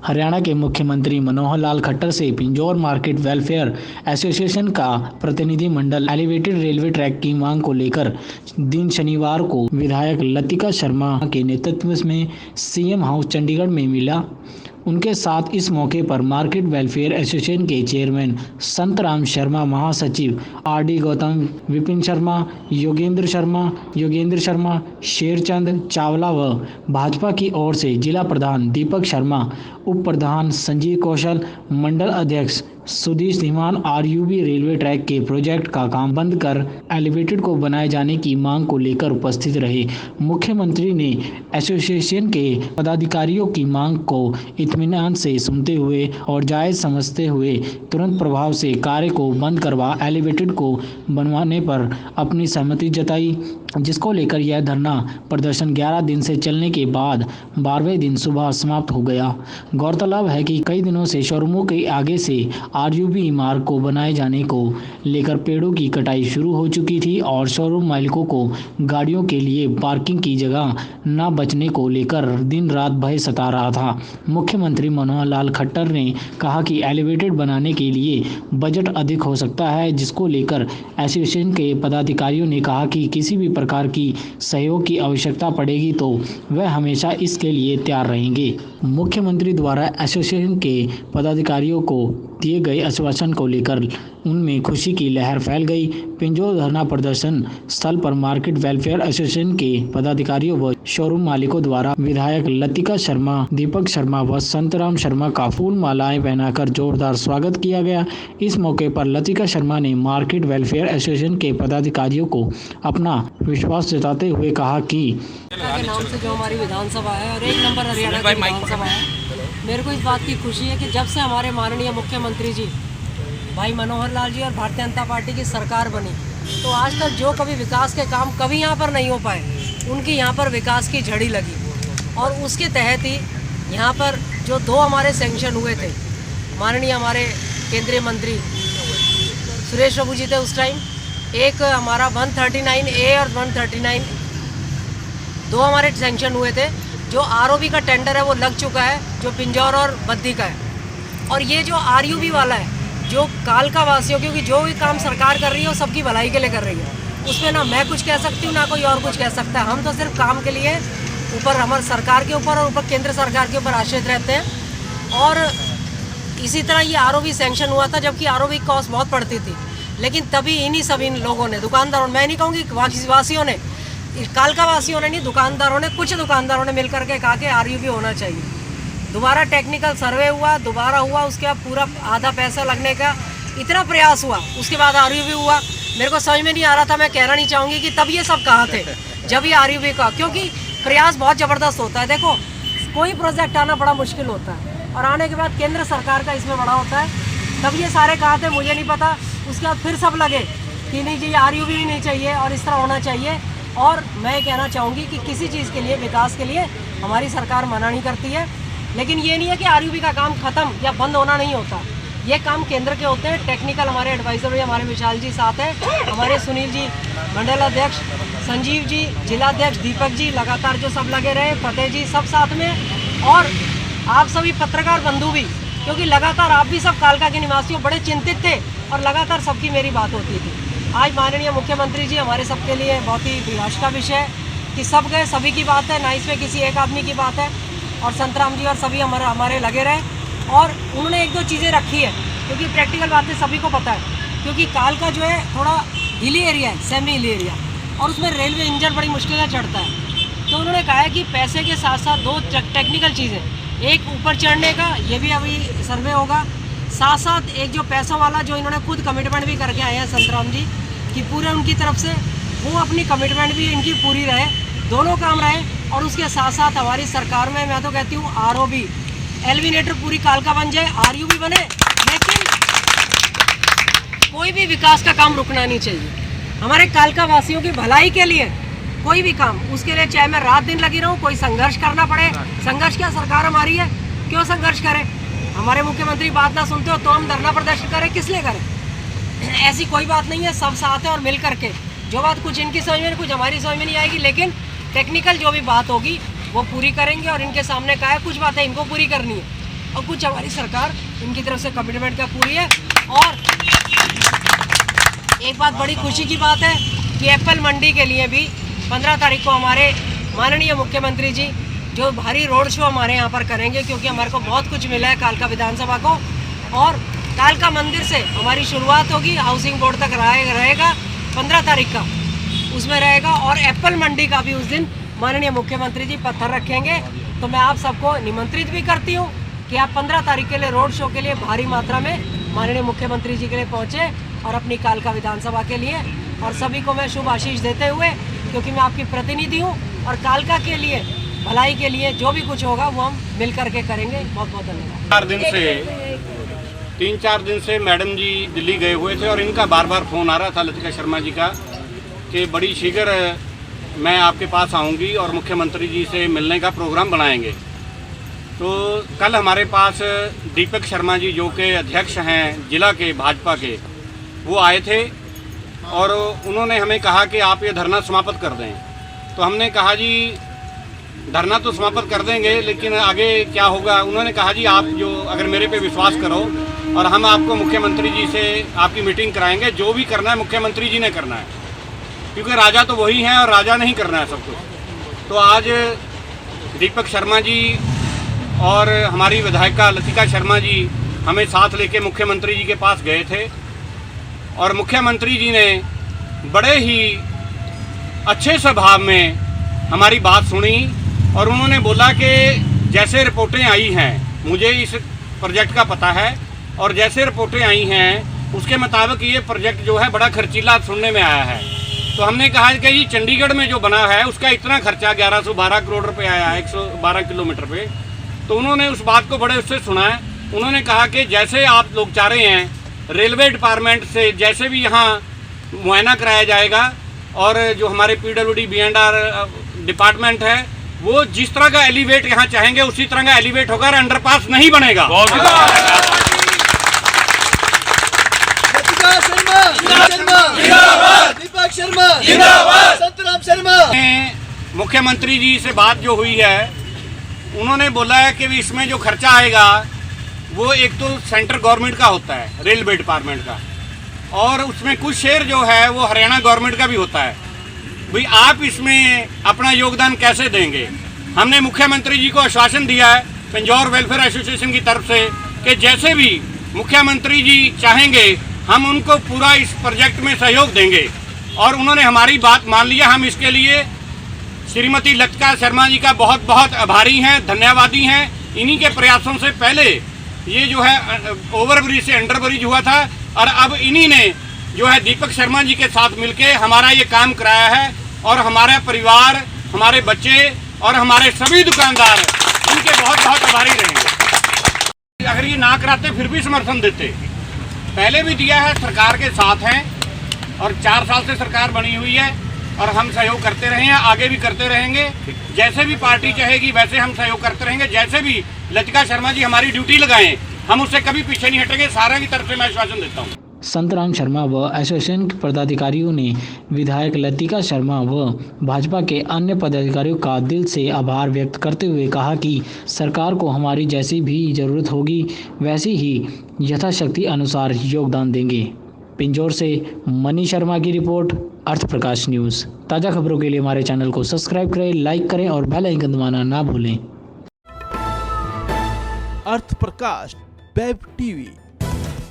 हरियाणा के मुख्यमंत्री मनोहर लाल खट्टर से पिंजौर मार्केट वेलफेयर एसोसिएशन का प्रतिनिधिमंडल एलिवेटेड रेलवे ट्रैक की मांग को लेकर दिन शनिवार को विधायक लतिका शर्मा के नेतृत्व में सीएम हाउस चंडीगढ़ में मिला। उनके साथ इस मौके पर मार्केट वेलफेयर एसोसिएशन के चेयरमैन संतराम शर्मा, महासचिव आरडी गौतम, विपिन शर्मा, योगेंद्र शर्मा, शेरचंद चावला व भाजपा की ओर से जिला प्रधान दीपक शर्मा, उप प्रधान संजीव कौशल, मंडल अध्यक्ष Sudheesh Dhiman RUB railway track के प्रोजेक्ट का काम बंद कर एलिवेटेड को बनाए जाने की मांग को लेकर उपस्थित रहे। मुख्यमंत्री ने एसोसिएशन के पदाधिकारियों की मांग को इत्मीनान से सुनते हुए और जायज समझते हुए तुरंत प्रभाव से कार्य को बंद करवा एलिवेटेड को बनवाने पर अपनी सहमति जताई, जिसको लेकर यह धरना प्रदर्शन 11 दिन से चलने के बाद 12वें दिन सुबह समाप्त हो गया। गौरतलब है कि कई दिनों से शोरूमों के आगे से आरयूबी मार्ग को बनाए जाने को लेकर पेड़ों की कटाई शुरू हो चुकी थी और शोरूम मालिकों को गाड़ियों के लिए पार्किंग की जगह न बचने को लेकर दिन रात भय सता रहा था। मुख्यमंत्री मनोहर लाल खट्टर ने कहा कि एलिवेटेड बनाने के लिए बजट अधिक हो सकता है, जिसको लेकर एसोसिएशन के पदाधिकारियों ने कहा कि किसी भी प्रकार की सहयोग की आवश्यकता पड़ेगी तो वह हमेशा इसके लिए तैयार रहेंगे। मुख्यमंत्री द्वारा एसोसिएशन के पदाधिकारियों को दिए गए आश्वासन को लेकर उनमें खुशी की लहर फैल गई। पिंजौर धरना प्रदर्शन स्थल पर मार्केट वेलफेयर एसोसिएशन के पदाधिकारियों व शोरूम मालिकों द्वारा विधायक लतिका शर्मा, दीपक शर्मा व संतराम शर्मा का फूल मालाएं पहनाकर जोरदार स्वागत किया गया। इस मौके पर लतिका शर्मा ने मार्केट वेलफेयर एसोसिएशन के पदाधिकारियों को अपना विश्वास जताते हुए कहा कि के नाम से जो हमारी विधानसभा है और 1 नंबर हरियाणा की विधानसभा है, मेरे को इस बात की खुशी है कि जब से हमारे माननीय मुख्यमंत्री जी भाई मनोहर लाल जी और भारतीय जनता पार्टी की सरकार बनी, तो आज तक जो कभी विकास के काम कभी यहाँ पर नहीं हो पाए, उनकी यहाँ पर विकास की झड़ी लगी और उसके तहत ही यहाँ पर जो 2 हमारे सैंक्शन हुए थे, माननीय हमारे केंद्रीय मंत्री सुरेश प्रभु जी थे उस टाइम, एक हमारा 139A और 139 2 हमारे सैंक्शन हुए थे। जो आरओबी का टेंडर है वो लग चुका है, जो पिंजौर और बद्दी का है, और ये जो आरयूबी वाला है जो कालका वासियों, क्योंकि जो भी काम सरकार कर रही है वो सबकी भलाई के लिए कर रही है, उसमें ना मैं कुछ कह सकती हूँ ना कोई और कुछ कह सकता है। हम तो सिर्फ काम के लिए ऊपर हमारे सरकार के ऊपर और ऊपर केंद्र सरकार के ऊपर आश्रित रहते हैं। और इसी तरह ये आरओबी सैंक्शन हुआ था जबकि आरओबी की कॉस्ट बहुत पड़ती थी, लेकिन तभी इन्हीं सभी लोगों ने, दुकानदारों, मैं नहीं कहूँगी वासियों ने, कालका वासियों ने नहीं, दुकानदारों ने, कुछ दुकानदारों ने मिल करके कहा कि आरयूबी होना चाहिए। दोबारा टेक्निकल सर्वे हुआ, दोबारा हुआ, उसके बाद पूरा आधा पैसा लगने का इतना प्रयास हुआ, उसके बाद आरयूबी हुआ। मेरे को समझ में नहीं आ रहा था, मैं कहना नहीं चाहूँगी कि तब ये सब कहाँ थे जब ये आरयूबी का, क्योंकि प्रयास बहुत ज़बरदस्त होता है। देखो, कोई प्रोजेक्ट आना बड़ा मुश्किल होता है और आने के बाद केंद्र सरकार का इसमें बड़ा होता है। तब ये सारे कहाँ थे मुझे नहीं पता। उसके बाद फिर सब लगे कि नहीं जी आरयूबी भी नहीं चाहिए और इस तरह होना चाहिए। और मैं कहना चाहूँगी कि किसी चीज़ के लिए, विकास के लिए हमारी सरकार मना नहीं करती है, लेकिन ये नहीं है कि आरयूबी का काम ख़त्म या बंद होना नहीं होता। ये काम केंद्र के होते हैं। टेक्निकल हमारे एडवाइज़र भी हमारे विशाल जी साथ हैं, हमारे सुनील जी मंडल अध्यक्ष, संजीव जी जिलाध्यक्ष, दीपक जी लगातार जो सब लगे रहे, फतेह जी सब साथ में, और आप सभी पत्रकार बंधु भी, क्योंकि लगातार आप भी सब कालका के निवासियों बड़े चिंतित थे और लगातार सबकी मेरी बात होती थी। आज माननीय मुख्यमंत्री जी हमारे सबके लिए बहुत ही विरासत का विषय है कि सब गए, सभी की बात है, ना इसमें किसी एक आदमी की बात है। और संतराम जी और सभी हमारे लगे रहे और उन्होंने 1-2 चीज़ें रखी है, क्योंकि प्रैक्टिकल बातें सभी को पता है, क्योंकि कालका जो है थोड़ा हिली एरिया है, सेमी हिली एरिया, और उसमें रेलवे इंजन बड़ी मुश्किल से चढ़ता है। तो उन्होंने कहा है कि पैसे के साथ साथ 2 टेक्निकल चीज़ें, एक ऊपर चढ़ने का, ये भी अभी सर्वे होगा, साथ साथ एक जो पैसों वाला जो इन्होंने खुद कमिटमेंट भी करके आए हैं संतराम जी कि पूरे उनकी तरफ से वो अपनी कमिटमेंट भी इनकी पूरी रहे, दोनों काम रहे। और उसके साथ साथ हमारी सरकार में मैं तो कहती हूँ आरओबी एलिवेटर पूरी कालका बन जाए, आरयूबी बने, लेकिन कोई भी विकास का काम रुकना नहीं चाहिए। हमारे कालका वासियों की भलाई के लिए कोई भी काम, उसके लिए चाहे मैं रात दिन लगी रहूँ, कोई संघर्ष करना पड़े। संघर्ष क्या, सरकार हमारी है, क्यों संघर्ष करें? हमारे मुख्यमंत्री बात ना सुनते हो तो हम धरना प्रदर्शन करें, किस लिए करें? ऐसी कोई बात नहीं है, सब साथ है और मिल करके जो बात कुछ इनकी समझ में, कुछ हमारी समझ में नहीं आएगी, लेकिन टेक्निकल जो भी बात होगी वो पूरी करेंगे। और इनके सामने कहा है कुछ बातें इनको पूरी करनी है, और कुछ हमारी सरकार इनकी तरफ से कमिटमेंट का पूरी है। और एक बात बड़ी खुशी की बात है कि एप्पल मंडी के लिए भी 15 तारीख को हमारे माननीय मुख्यमंत्री जी जो भारी रोड शो हमारे यहाँ पर करेंगे, क्योंकि हमारे को बहुत कुछ मिला है कालका विधानसभा को। और कालका मंदिर से हमारी शुरुआत होगी, हाउसिंग बोर्ड तक रहेगा 15 तारीख का उसमें रहेगा। और एप्पल मंडी का भी उस दिन माननीय मुख्यमंत्री जी पत्थर रखेंगे। तो मैं आप सबको निमंत्रित भी करती हूँ कि आप 15 तारीख के लिए रोड शो के लिए भारी मात्रा में माननीय मुख्यमंत्री जी के लिए पहुँचे और अपनी कालका विधानसभा के लिए। और सभी को मैं शुभ आशीष देते हुए, क्योंकि मैं आपकी प्रतिनिधि हूँ और कालका के लिए भलाई के लिए जो भी कुछ होगा वो हम मिल करके करेंगे। बहुत बहुत धन्यवाद। 3-4 दिन से मैडम जी दिल्ली गए हुए थे और इनका बार बार फ़ोन आ रहा था लतिका शर्मा जी का कि बड़ी शीघ्र मैं आपके पास आऊँगी और मुख्यमंत्री जी से मिलने का प्रोग्राम बनाएंगे। तो कल हमारे पास दीपक शर्मा जी जो कि अध्यक्ष हैं जिला के भाजपा के, वो आए थे और उन्होंने हमें कहा कि आप ये धरना समाप्त कर दें। तो हमने कहा जी धरना तो समाप्त कर देंगे, लेकिन आगे क्या होगा। उन्होंने कहा जी आप जो अगर मेरे पे विश्वास करो और हम आपको मुख्यमंत्री जी से आपकी मीटिंग कराएंगे, जो भी करना है मुख्यमंत्री जी ने करना है, क्योंकि राजा तो वही हैं और राजा नहीं करना है सब कुछ। तो आज दीपक शर्मा जी और हमारी विधायिका लतिका शर्मा जी हमें साथ लेके मुख्यमंत्री जी के पास गए थे और मुख्यमंत्री जी ने बड़े ही अच्छे स्वभाव में हमारी बात सुनी और उन्होंने बोला कि जैसे रिपोर्टें आई हैं, मुझे इस प्रोजेक्ट का पता है और जैसे रिपोर्टें आई हैं उसके मुताबिक ये प्रोजेक्ट जो है बड़ा खर्चीला सुनने में आया है। तो हमने कहा कि ये चंडीगढ़ में जो बना है उसका इतना खर्चा 1112 करोड़ रुपए आया है 112 किलोमीटर पे। तो उन्होंने उस बात को बड़े उससे सुना है। उन्होंने कहा कि जैसे आप लोग चाह रहे हैं रेलवे डिपार्टमेंट से जैसे भी यहाँ मुआयना कराया जाएगा और जो हमारे PWD B&R डिपार्टमेंट है वो जिस तरह का एलिवेट यहाँ चाहेंगे उसी तरह का एलिवेट होगा और अंडरपास नहीं बनेगा। दीपक शर्मा, संतराम शर्मा। मुख्यमंत्री जी से बात जो हुई है उन्होंने बोला है कि इसमें जो खर्चा आएगा वो एक तो सेंट्रल गवर्नमेंट का होता है रेलवे डिपार्टमेंट का, और उसमें कुछ शेयर जो है वो हरियाणा गवर्नमेंट का भी होता है। भाई आप इसमें अपना योगदान कैसे देंगे। हमने मुख्यमंत्री जी को आश्वासन दिया है पिंजौर वेलफेयर एसोसिएशन की तरफ से कि जैसे भी मुख्यमंत्री जी चाहेंगे हम उनको पूरा इस प्रोजेक्ट में सहयोग देंगे और उन्होंने हमारी बात मान लिया। हम इसके लिए श्रीमती लतिका शर्मा जी का बहुत बहुत आभारी हैं, धन्यवादी हैं। इन्हीं के प्रयासों से पहले ये जो है ओवरब्रिज से अंडरब्रिज हुआ था और अब इन्हीं ने जो है दीपक शर्मा जी के साथ मिलके हमारा ये काम कराया है और हमारा परिवार, हमारे बच्चे और हमारे सभी दुकानदार इनके बहुत बहुत आभारी रहेंगे। अगर ये ना कराते फिर भी समर्थन देते, पहले भी दिया है, सरकार के साथ हैं और 4 साल से सरकार बनी हुई है और हम सहयोग करते रहे हैं, आगे भी करते रहेंगे। जैसे भी पार्टी चाहेगी वैसे हम सहयोग करते रहेंगे। जैसे भी लतिका शर्मा जी हमारी ड्यूटी लगाएं हम उससे कभी पीछे नहीं हटेंगे। सारा की तरफ से मैं आश्वासन देता हूँ। संतराम शर्मा व एसोसिएशन के पदाधिकारियों ने विधायक लतिका शर्मा व भाजपा के अन्य पदाधिकारियों का दिल से आभार व्यक्त करते हुए कहा कि सरकार को हमारी जैसी भी ज़रूरत होगी वैसी ही यथाशक्ति अनुसार योगदान देंगे। पिंजौर से मनीष शर्मा की रिपोर्ट, अर्थ प्रकाश न्यूज़। ताज़ा खबरों के लिए हमारे चैनल को सब्सक्राइब करें, लाइक करें और बेल आइकन दबाना ना भूलें। अर्थ प्रकाश वेब टीवी